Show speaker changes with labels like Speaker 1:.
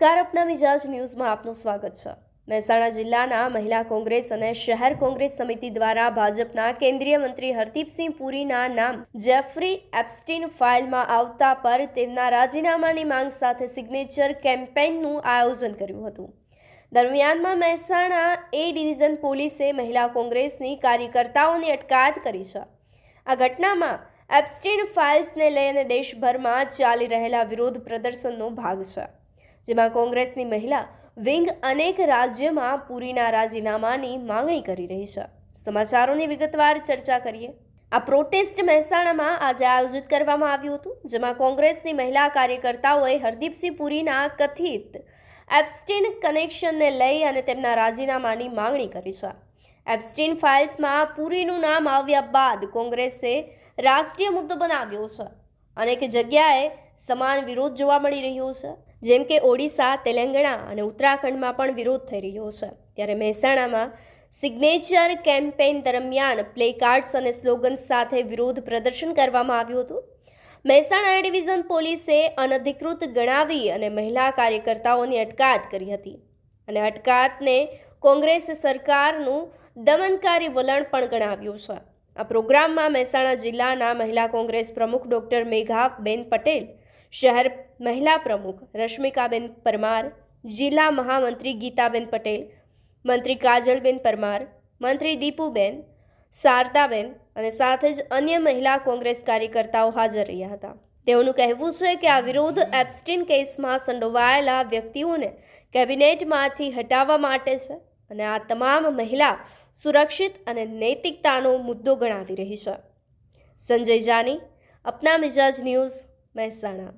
Speaker 1: નમસ્કાર, अपना मिजाज ન્યૂઝમાં આપનું સ્વાગત છે। મહેસાણા જિલ્લાના મહિલા કોંગ્રેસ અને શહેર કોંગ્રેસ સમિતિ દ્વારા ભાજપના કેન્દ્રીય મંત્રી હરદીપસિંહ પુરીના નામ જેફરી એપ્સ્ટીન ફાઇલમાં આવતા પર તેમના રાજીનામાની માંગ સાથે સિગ્નેચર કેમ્પેઇનનું આયોજન કર્યું હતું। દરમિયાનમાં મહેસાણા એ ડિવિઝન પોલીસે મહિલા કોંગ્રેસની કાર્યકર્તાઓની અટકાયત કરી છે। આ ઘટનામાં એપ્સ્ટીન ફાઇલ્સને લઈને દેશભરમાં ચાલી રહેલા વિરોધ પ્રદર્શનનો ભાગ છે, જેમાં કોંગ્રેસની મહિલા વિંગ અનેક રાજ્યમાં પુરીના રાજીનામાની માંગણી કરી રહી છે। સમાચારોની વિગતવાર ચર્ચા કરીએ। આ પ્રોટેસ્ટ મહેસાણામાં આજે આયોજિત કરવામાં આવ્યું હતું, જેમાં કોંગ્રેસની મહિલા કાર્યકર્તાઓએ હરદીપસિંહ પુરીના કથિત એપ્સ્ટીન કનેક્શનને લઈ અને તેમના રાજીનામાની માંગણી કરી છે। એપ્સ્ટીન ફાઇલ્સમાં પુરીનું નામ આવ્યા બાદ કોંગ્રેસે રાષ્ટ્રીય મુદ્દો બનાવ્યો છે। અનેક જગ્યાએ સમાન વિરોધ જોવા મળી રહ્યો છે, જેમ કે ઓડિશા, તેલંગાણા અને ઉત્તરાખંડમાં પણ વિરોધ થઈ રહ્યો છે। ત્યારે મહેસાણામાં સિગ્નેચર કેમ્પેઇન દરમિયાન પ્લે કાર્ડ્સ અને સ્લોગન્સ સાથે વિરોધ પ્રદર્શન કરવામાં આવ્યું હતું। મહેસાણા એ ડિવિઝન પોલીસે અનધિકૃત ગણાવી અને મહિલા કાર્યકર્તાઓની અટકાયત કરી હતી અને અટકાયતને કોંગ્રેસ સરકારનું દમનકારી વલણ પણ ગણાવ્યું છે। આ પ્રોગ્રામમાં મહેસાણા જિલ્લાના મહિલા કોંગ્રેસ પ્રમુખ ડોક્ટર મેઘાબેન પટેલ, શહેર મહિલા પ્રમુખ રશ્મિકાબેન પરમાર, જિલ્લા મહામંત્રી ગીતાબેન પટેલ, મંત્રી કાજલબેન પરમાર, મંત્રી દીપુબેન, શારદાબેન અને સાથે જ અન્ય મહિલા કોંગ્રેસ કાર્યકર્તાઓ હાજર રહ્યા હતા। તેઓનું કહેવું છે કે આ વિરોધ એપ્સ્ટીન કેસમાં સંડોવાયેલા વ્યક્તિઓને કેબિનેટમાંથી હટાવવા માટે છે અને આ તમામ મહિલા સુરક્ષિત અને નૈતિકતાનો મુદ્દો ગણાવી રહી છે। સંજય જાની, अपना मिजाज न्यूज़, મહેસાણા।